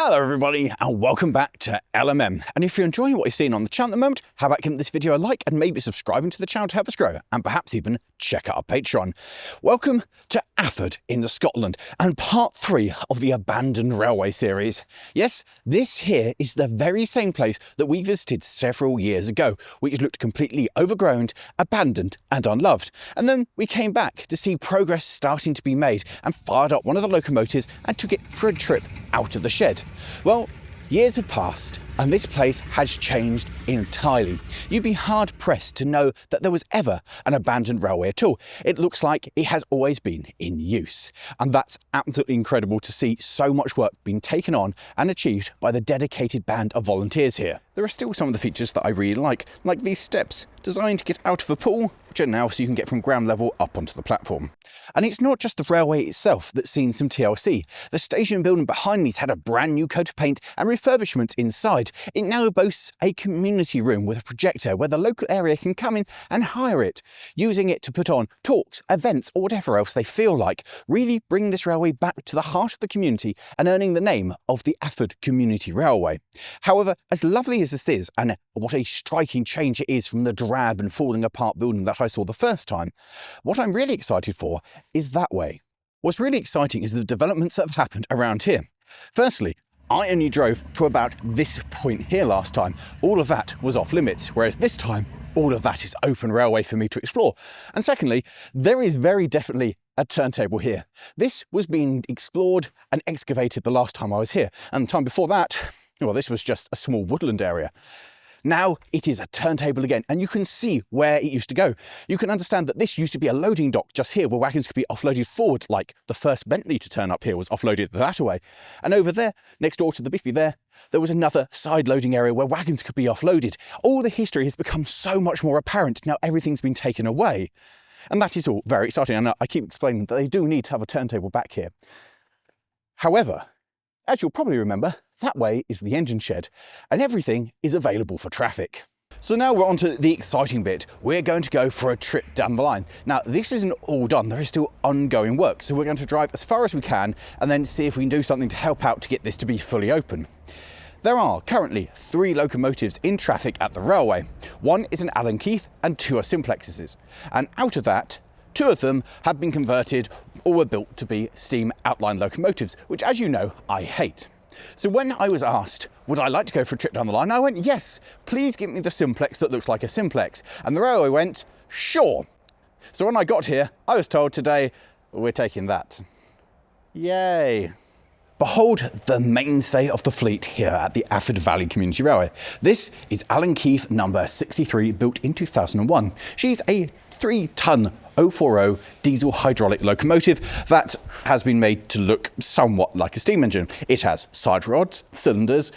Hello everybody and welcome back to LMM. And if you're enjoying what you're seeing on the channel at the moment, how about giving this video a like and maybe subscribing to the channel to help us grow and perhaps even check out our Patreon. Welcome to Afford in Scotland and part 3 of the Abandoned Railway series. Yes, this here is the very same place that we visited several years ago, which looked completely overgrown, abandoned and unloved. And then we came back to see progress starting to be made and fired up one of the locomotives and took it for a trip out of the shed. Well, years have passed and this place has changed entirely. You'd be hard pressed to know that there was ever an abandoned railway at all. It looks like it has always been in use. And that's absolutely incredible to see so much work being taken on and achieved by the dedicated band of volunteers here. There are still some of the features that I really like these steps designed to get out of a pool, which are now so you can get from ground level up onto the platform. And it's not just the railway itself that's seen some TLC. The station building behind me's had a brand new coat of paint and refurbishment inside. It now boasts a community room with a projector where the local area can come in and hire it, using it to put on talks, events or whatever else they feel like, really bringing this railway back to the heart of the community and earning the name of the Afford Community Railway. However, as lovely as this is, and what a striking change it is from the drab and falling apart building that I saw the first time, what I'm really excited for is that way. What's really exciting is the developments that have happened around here. Firstly, I only drove to about this point here last time. All of that was off limits, whereas this time, all of that is open railway for me to explore. And secondly, there is very definitely a turntable here. This was being explored and excavated the last time I was here, and the time before that, well, this was just a small woodland area. Now it is a turntable again, and you can see where it used to go. You can understand that this used to be a loading dock just here where wagons could be offloaded forward, like the first Bentley to turn up here was offloaded that way. And over there, next door to the Biffy there was another side loading area where wagons could be offloaded. All the history has become so much more apparent now everything's been taken away. And that is all very exciting, and I keep explaining that they do need to have a turntable back here. However, as you'll probably remember, that way is the engine shed, and everything is available for traffic. So now we're on to the exciting bit. We're going to go for a trip down the line. Now, this isn't all done. There is still ongoing work, so we're going to drive as far as we can and then see if we can do something to help out to get this to be fully open. There are currently 3 locomotives in traffic at the railway. One is an Allen Keith and 2 are simplexes. And out of that, 2 of them have been converted or were built to be steam outline locomotives, which, as you know, I hate. So when I was asked, would I like to go for a trip down the line, I went, yes, please give me the simplex that looks like a simplex. And the railway went, sure. So when I got here, I was told today, we're taking that. Yay. Behold the mainstay of the fleet here at the Afford Valley Community Railway. This is Allen Keith number 63, built in 2001. She's a 3-ton 040 diesel hydraulic locomotive that has been made to look somewhat like a steam engine. It has side rods, cylinders,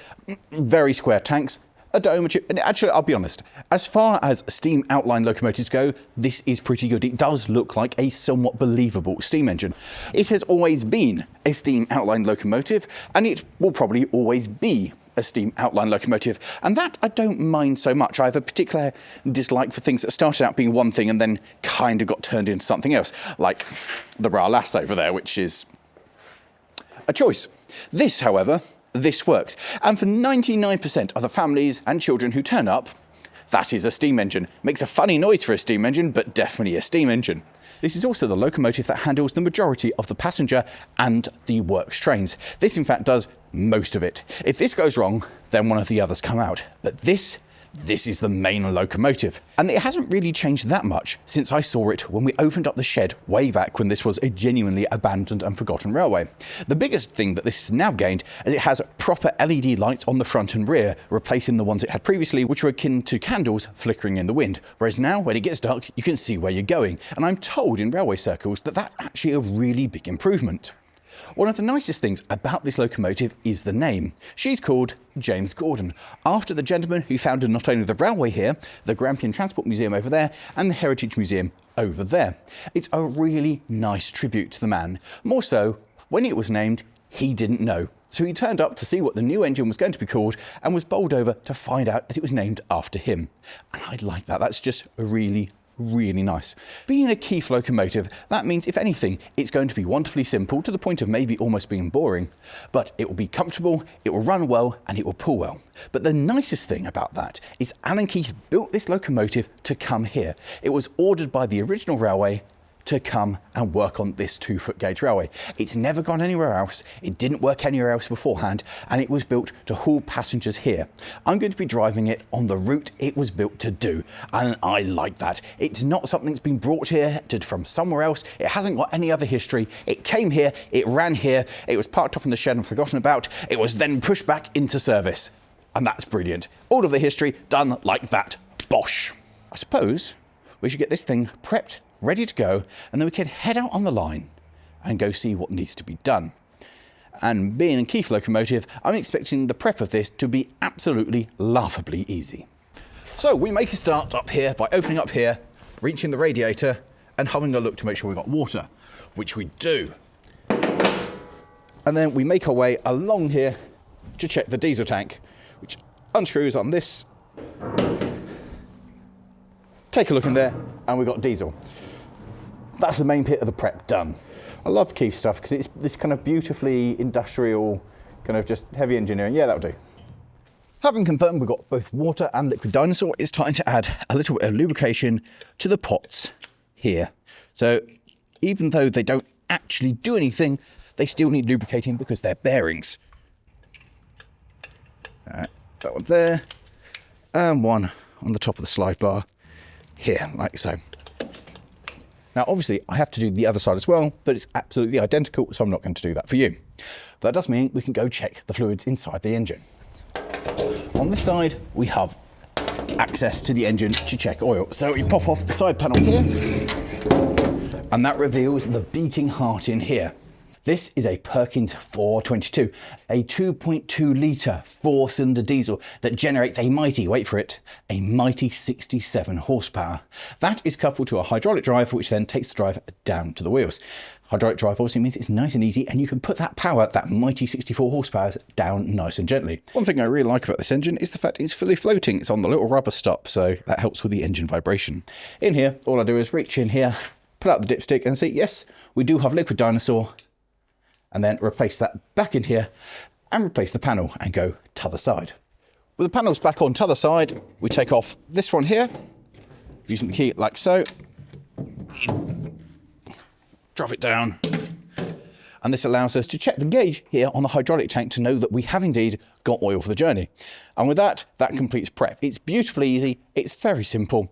very square tanks, a dome, and actually, I'll be honest, as far as steam outline locomotives go, this is pretty good. It does look like a somewhat believable steam engine. It has always been a steam outline locomotive, and it will probably always be a steam outline locomotive, and that I don't mind so much. I have a particular dislike for things that started out being one thing and then kind of got turned into something else, like the Lass over there, which is a choice. This, however, this works, and for 99% of the families and children who turn up, that is a steam engine. Makes a funny noise for a steam engine, but definitely a steam engine. This is also the locomotive that handles the majority of the passenger and the works trains. This, in fact, does most of it. If this goes wrong, then one of the others come out. But this is the main locomotive. And it hasn't really changed that much since I saw it when we opened up the shed way back when this was a genuinely abandoned and forgotten railway. The biggest thing that this has now gained is it has proper LED lights on the front and rear, replacing the ones it had previously, which were akin to candles flickering in the wind. Whereas now, when it gets dark, you can see where you're going. And I'm told in railway circles that that's actually a really big improvement. One of the nicest things about this locomotive is the name. She's called James Gordon, after the gentleman who founded not only the railway here, the Grampian Transport Museum over there, and the Heritage Museum over there. It's a really nice tribute to the man. More so, when it was named, he didn't know. So he turned up to see what the new engine was going to be called and was bowled over to find out that it was named after him. And I like that. That's just a really really nice. Being a Keith locomotive, that means if anything, it's going to be wonderfully simple to the point of maybe almost being boring, but it will be comfortable, it will run well, and it will pull well. But the nicest thing about that is Alan Keith built this locomotive to come here. It was ordered by the original railway to come and work on this 2-foot gauge railway. It's never gone anywhere else, it didn't work anywhere else beforehand, and it was built to haul passengers here. I'm going to be driving it on the route it was built to do, and I like that. It's not something that's been brought here from somewhere else, it hasn't got any other history. It came here, it ran here, it was parked up in the shed and forgotten about, it was then pushed back into service. And that's brilliant. All of the history done like that. Bosh. I suppose we should get this thing prepped, ready to go, and then we can head out on the line and go see what needs to be done. And being a Keith locomotive, I'm expecting the prep of this to be absolutely laughably easy. So we make a start up here by opening up here, reaching the radiator and having a look to make sure we've got water, which we do. And then we make our way along here to check the diesel tank, which unscrews on this. Take a look in there and we've got diesel. That's the main bit of the prep done. I love Keith stuff because it's this kind of beautifully industrial, kind of just heavy engineering. Yeah, that'll do. Having confirmed we've got both water and liquid dinosaur, it's time to add a little bit of lubrication to the pots here. So even though they don't actually do anything, they still need lubricating because they're bearings. All right, that one there, and one on the top of the slide bar here, like so. Now, obviously, I have to do the other side as well, but it's absolutely identical, so I'm not going to do that for you. That does mean we can go check the fluids inside the engine. On this side, we have access to the engine to check oil. So we pop off the side panel here, and that reveals the beating heart in here. This is a Perkins 422, a 2.2 litre 4-cylinder diesel that generates a mighty, wait for it, a mighty 67 horsepower. That is coupled to a hydraulic drive, which then takes the drive down to the wheels. Hydraulic drive obviously means it's nice and easy, and you can put that power, that mighty 64 horsepower, down nice and gently. One thing I really like about this engine is the fact it's fully floating. It's on the little rubber stop, so that helps with the engine vibration. In here, all I do is reach in here, pull out the dipstick and see, yes, we do have liquid dinosaur, and then replace that back in here and replace the panel and go t'other side. With the panels back on t'other side, we take off this one here, using the key like so, drop it down, and this allows us to check the gauge here on the hydraulic tank to know that we have indeed got oil for the journey. And with that, that completes prep. It's beautifully easy, it's very simple,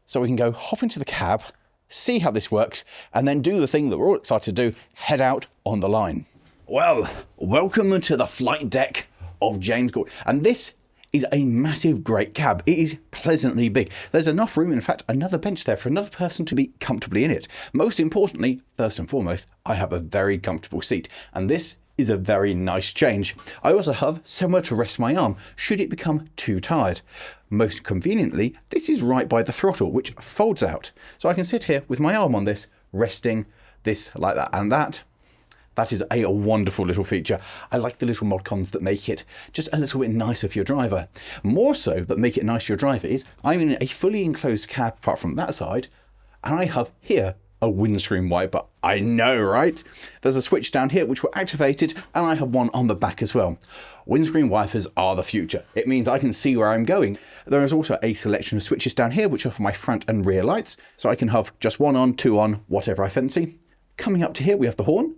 so we can go hop into the cab, see how this works, and then do the thing that we're all excited to do, head out on the line. Well, welcome to the flight deck of James Court. And this is a massive, great cab. It is pleasantly big. There's enough room, in fact, another bench there for another person to be comfortably in it. Most importantly, first and foremost, I have a very comfortable seat, and this is a very nice change. I also have somewhere to rest my arm, should it become too tired. Most conveniently, this is right by the throttle, which folds out. So I can sit here with my arm on this, resting this like that. And that is a wonderful little feature. I like the little mod cons that make it just a little bit nicer for your driver. More so that make it nice for your driver is I'm in a fully enclosed cab apart from that side, and I have here a windscreen wiper. I know, right? There's a switch down here which will activate it, and I have one on the back as well. Windscreen wipers are the future. It means I can see where I'm going. There is also a selection of switches down here which are for my front and rear lights, so I can have just one on, two on, whatever I fancy. Coming up to here we have the horn,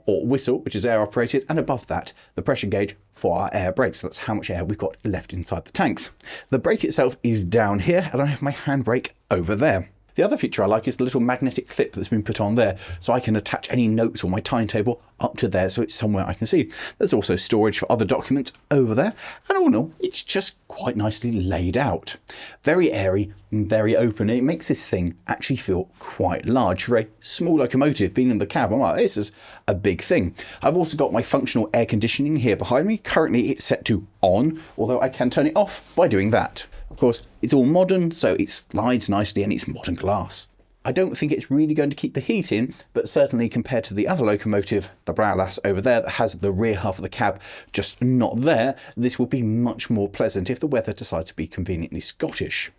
or whistle, which is air operated, and above that the pressure gauge for our air brakes. So that's how much air we've got left inside the tanks. The brake itself is down here, and I have my handbrake over there. The other feature I like is the little magnetic clip that's been put on there, so I can attach any notes or my timetable up to there so it's somewhere I can see. There's also storage for other documents over there, and all in all, it's just quite nicely laid out. Very airy and very open. It makes this thing actually feel quite large. For a small locomotive being in the cab, I'm like, this is a big thing. I've also got my functional air conditioning here behind me. Currently it's set to on, although I can turn it off by doing that. Of course, it's all modern, so it slides nicely and it's modern glass. I don't think it's really going to keep the heat in, but certainly compared to the other locomotive, the Browlass over there that has the rear half of the cab just not there, this will be much more pleasant if the weather decides to be conveniently Scottish.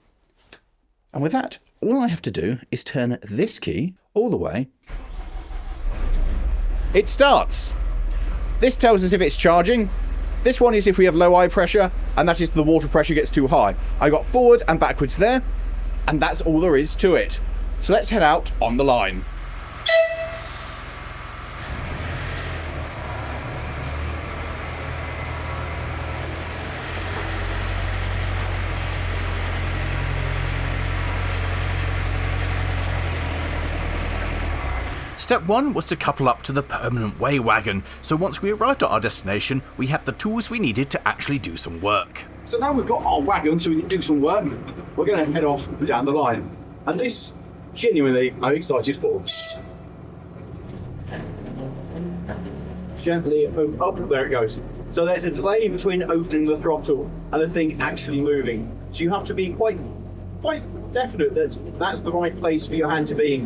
And with that, all I have to do is turn this key all the way. It starts. This tells us if it's charging. This one is if we have low eye pressure, and that is the water pressure gets too high. I got forward and backwards there, and that's all there is to it. So let's head out on the line. Step 1 was to couple up to the permanent way wagon, so once we arrived at our destination, we had the tools we needed to actually do some work. So now we've got our wagon so we can do some work, we're going to head off down the line. And this, genuinely, I'm excited for. Gently, oh, there it goes. So there's a delay between opening the throttle and the thing actually moving. So you have to be quite definite that that's the right place for your hand to be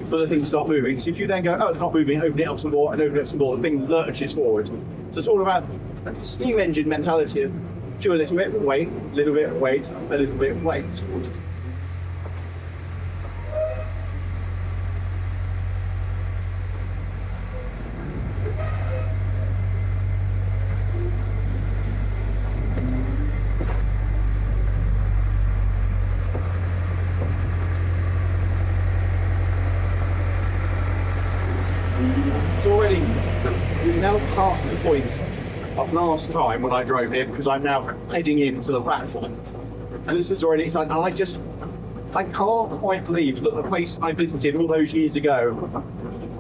for the thing to start moving. So if you then go, oh, it's not moving, open it up some more and open it up some more, the thing lurches forward. So it's all about steam engine mentality of do a little bit, wait, a little bit, wait, a little bit, wait. We've now passed the point of last time when I drove here, because I'm now heading into the platform. And this is already exciting. And I can't quite believe that the place I visited all those years ago,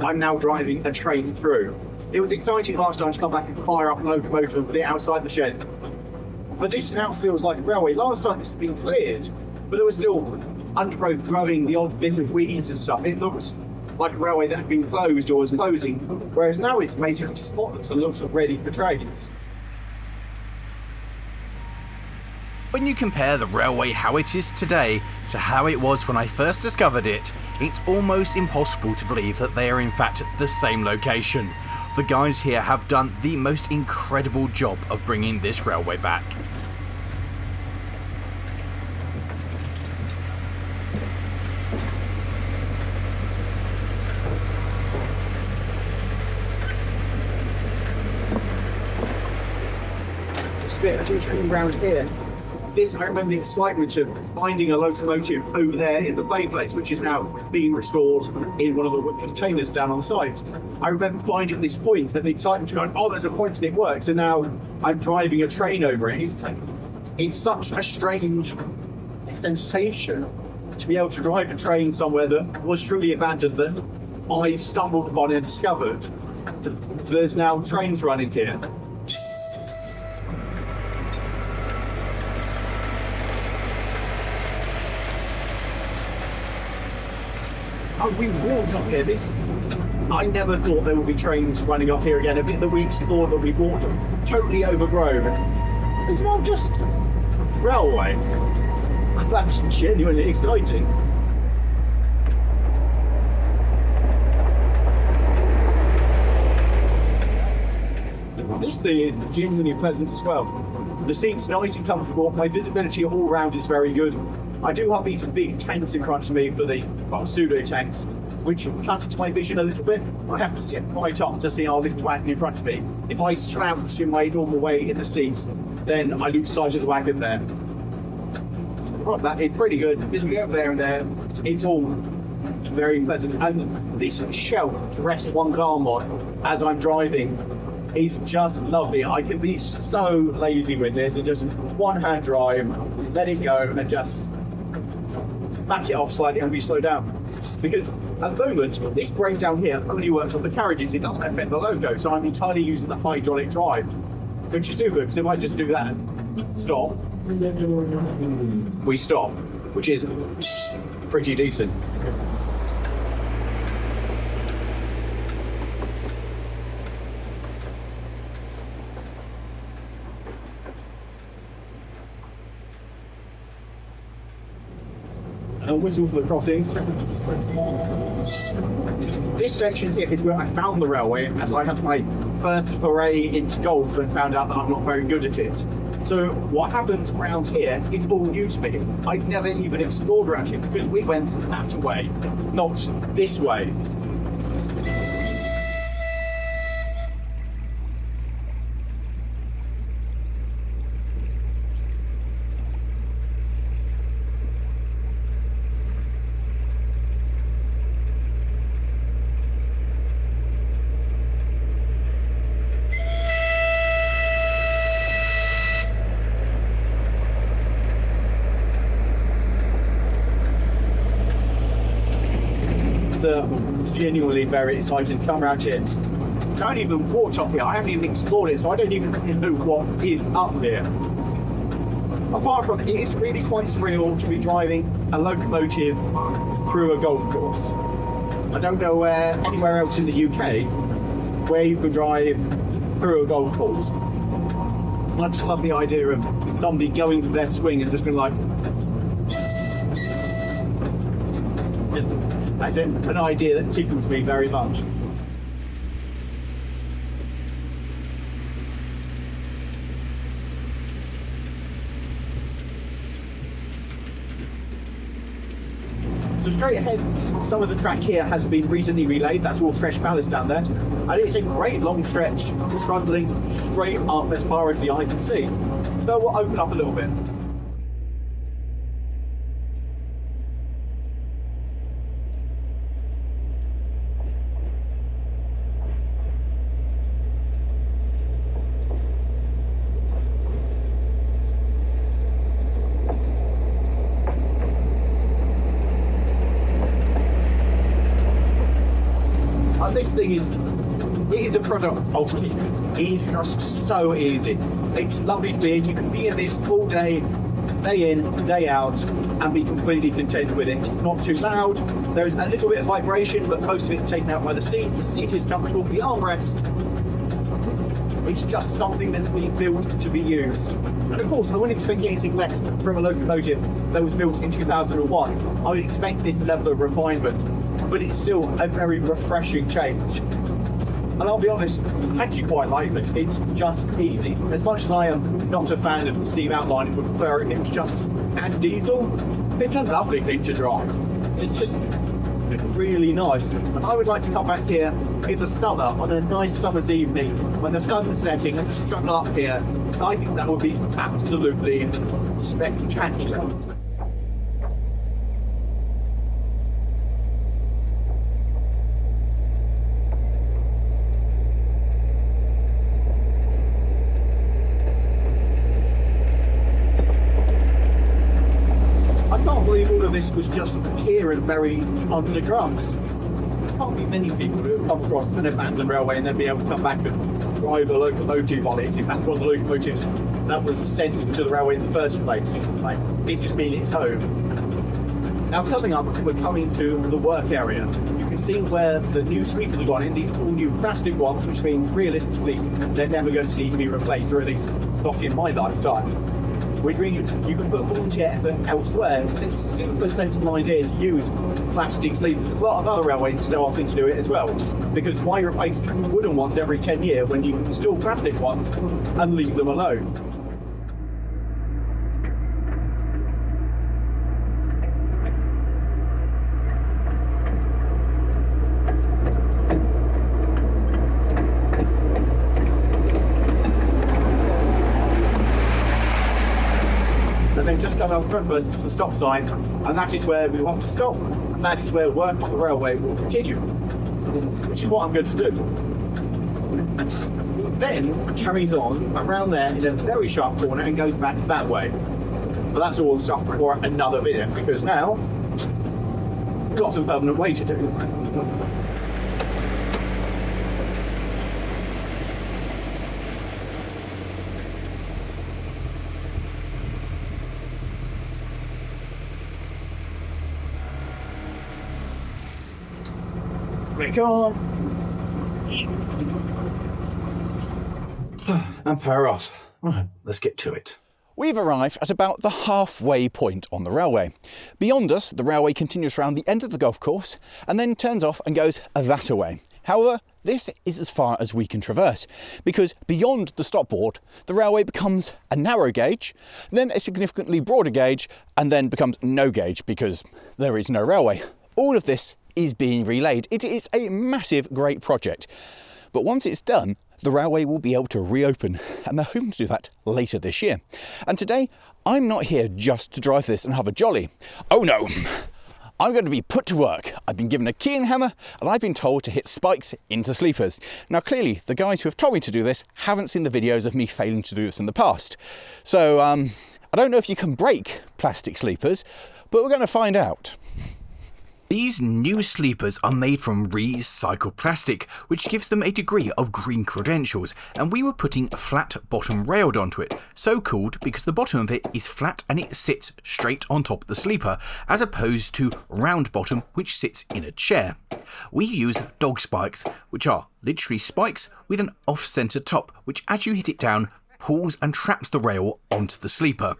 I'm now driving a train through. It was exciting last time to come back and fire up a locomotive and put it outside the shed. But this now feels like a railway. Last time this had been cleared, but there was still undergrowth growing, the odd bit of weeds and stuff. It looked like a railway that had been closed or was closing, whereas now it's basically spotless and looks ready for trains. When you compare the railway how it is today to how it was when I first discovered it, it's almost impossible to believe that they are in fact the same location. The guys here have done the most incredible job of bringing this railway back. As we came round here, I remember the excitement of finding a locomotive over there in the play place, which is now being restored in one of the containers down on the sides. I remember finding at this point that the excitement of going, oh, there's a point and it works, and now I'm driving a train over it. It's such a strange sensation to be able to drive a train somewhere that was truly abandoned, that I stumbled upon and discovered that there's now trains running here. Oh, we walked up here. I never thought there would be trains running up here again. A bit the we explored that we walked totally overgrown. It's not just railway. That's genuinely exciting. This thing is genuinely pleasant as well. The seats nice and comfortable. My visibility all round is very good. I do have these big tanks in front of me for the pseudo tanks, which cut into my vision a little bit. I have to sit right up to see our little wagon in front of me. If I slouch in my normal way in the seats, then I lose sight of the wagon there. Right, that is pretty good. As we go there and there, it's all very pleasant. And this shelf to rest one's arm on as I'm driving is just lovely. I can be so lazy with this and just one hand drive, let it go, and just back it off slightly and we slow down. Because at the moment, this brake down here only works on the carriages, it doesn't affect the logo, so I'm entirely using the hydraulic drive, which is super, because if I just do that, stop, we stop, which is pretty decent. Whistle for the crossings. This section here is where I found the railway, as I had my first foray into golf and found out that I'm not very good at it. So what happens around here is all new to me. I'd never even explored around here because we went that way, not this way. Genuinely very excited to come around here. I haven't even walked up here, I haven't even explored it, so I don't even really know what is up here. Apart from it is really quite surreal to be driving a locomotive through a golf course. I don't know anywhere else in the UK where you can drive through a golf course. I just love the idea of somebody going for their swing and just being like, that's an idea that tickles me very much. So straight ahead, some of the track here has been recently relaid. That's all fresh ballast down there. And it's a great long stretch, trundling straight up as far as the eye can see. So we'll open up a little bit. This thing is a product of heat. It is just so easy. It's lovely to be in. You can be in this all day, day in, day out, and be completely content with it. It's not too loud. There is a little bit of vibration, but most of it's taken out by the seat. The seat is comfortable. The armrest. It's just something that's been built to be used. And of course, I wouldn't expect anything less from a locomotive that was built in 2001. I would expect this level of refinement, but it's still a very refreshing change. And I'll be honest, I actually quite like this. It's just easy. As much as I am not a fan of the steam outline and would prefer it, it's just and diesel. It's a lovely thing to drive. It's just really nice. And I would like to come back here in the summer on a nice summer's evening when the sun is setting and just struggle up here. So I think that would be absolutely spectacular. This was just here and buried underground. There can't be many people who have come across an abandoned railway and then be able to come back and drive a locomotive on it. In fact, one of the locomotives that was sent to the railway in the first place. Like, this has been its home. Now coming up, we're coming to the work area. You can see where the new sweepers have gone in. These are all new plastic ones, which means realistically they're never going to need to be replaced, or at least not in my lifetime. Which means you can put volunteer effort elsewhere. It's a super sensible idea to use plastic sleepers. A lot of other railways are still offering to do it as well. Because why replace wooden ones every 10 years when you can install plastic ones and leave them alone? Just come out front of us to the stop sign, and that is where we want to stop, and that is where work on the railway will continue, which is what I'm going to do. Then it carries on around there in a very sharp corner and goes back that way. But that's all stuff for another video, because now we've got some permanent way to do. Click on and power off. Right, let's get to it. We've arrived at about the halfway point on the railway. Beyond us, the railway continues around the end of the golf course and then turns off and goes that away. However, this is as far as we can traverse, because beyond the stopboard, the railway becomes a narrow gauge, then a significantly broader gauge, and then becomes no gauge because there is no railway. All of this is being relayed. It is a massive, great project. But once it's done, the railway will be able to reopen, and they're hoping to do that later this year. And today, I'm not here just to drive this and have a jolly. Oh no! I'm going to be put to work. I've been given a key and hammer, and I've been told to hit spikes into sleepers. Now clearly, the guys who have told me to do this haven't seen the videos of me failing to do this in the past. So I don't know if you can break plastic sleepers, but we're going to find out. These new sleepers are made from recycled plastic, which gives them a degree of green credentials, and we were putting a flat bottom railed onto it, so called because the bottom of it is flat and it sits straight on top of the sleeper, as opposed to round bottom, which sits in a chair. We use dog spikes, which are literally spikes with an off-centre top, which as you hit it down, pulls and traps the rail onto the sleeper.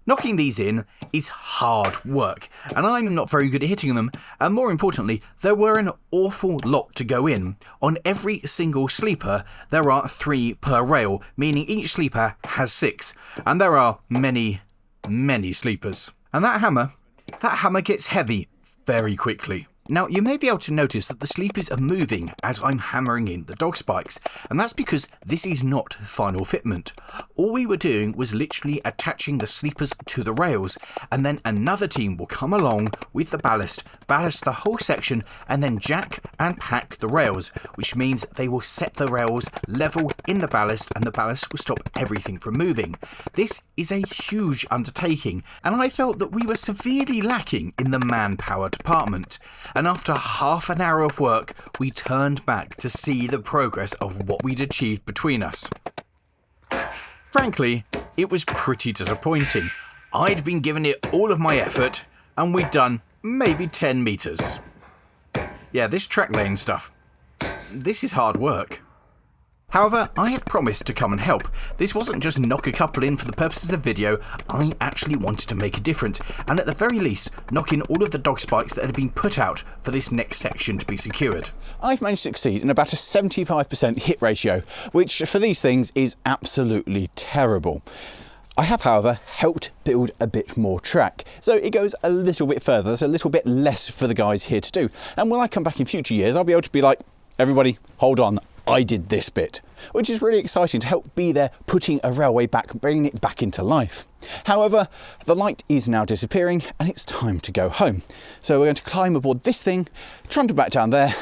Knocking these in is hard work, and I'm not very good at hitting them, and more importantly, there were an awful lot to go in. On every single sleeper, there are 3 per rail, meaning each sleeper has 6, and there are many, many sleepers. And that hammer gets heavy very quickly. Now, you may be able to notice that the sleepers are moving as I'm hammering in the dog spikes, and that's because this is not final fitment. All we were doing was literally attaching the sleepers to the rails, and then another team will come along with the ballast the whole section, and then jack and pack the rails, which means they will set the rails level in the ballast, and the ballast will stop everything from moving. This is a huge undertaking, and I felt that we were severely lacking in the manpower department. And after half an hour of work, we turned back to see the progress of what we'd achieved between us. Frankly, it was pretty disappointing. I'd been giving it all of my effort, and we'd done maybe 10 metres. Yeah, this track laying stuff, this is hard work. However, I had promised to come and help. This wasn't just knock a couple in for the purposes of video, I actually wanted to make a difference, and at the very least, knock in all of the dog spikes that had been put out for this next section to be secured. I've managed to succeed in about a 75% hit ratio, which for these things is absolutely terrible. I have, however, helped build a bit more track, so it goes a little bit further. There's a little bit less for the guys here to do, and when I come back in future years, I'll be able to be like, everybody, hold on. I did this bit, which is really exciting to help be there putting a railway back, bringing it back into life. However, the light is now disappearing and it's time to go home. So we're going to climb aboard this thing, trundle back down there,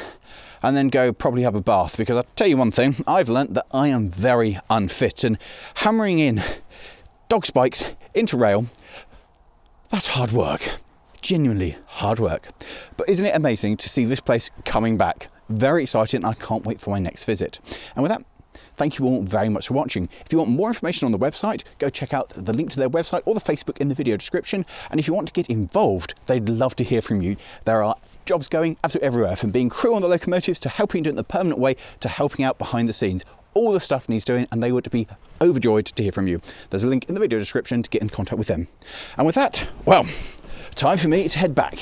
and then go probably have a bath, because I'll tell you one thing, I've learnt that I am very unfit, and hammering in dog spikes into rail, that's hard work. Genuinely hard work. But isn't it amazing to see this place coming back? Very excited, and I can't wait for my next visit. And with that, thank you all very much for watching. If you want more information on the website, go check out the link to their website or the Facebook in the video description. And if you want to get involved, they'd love to hear from you. There are jobs going absolutely everywhere, from being crew on the locomotives to helping do it in the permanent way to helping out behind the scenes. All the stuff needs doing, and they would be overjoyed to hear from you. There's a link in the video description to get in contact with them. And with that, well, time for me to head back.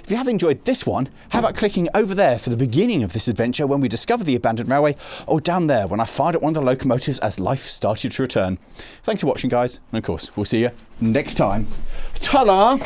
If you have enjoyed this one, how about clicking over there for the beginning of this adventure when we discover the abandoned railway, or down there when I fired at one of the locomotives as life started to return. Thanks for watching, guys, and of course, we'll see you next time. Ta-da!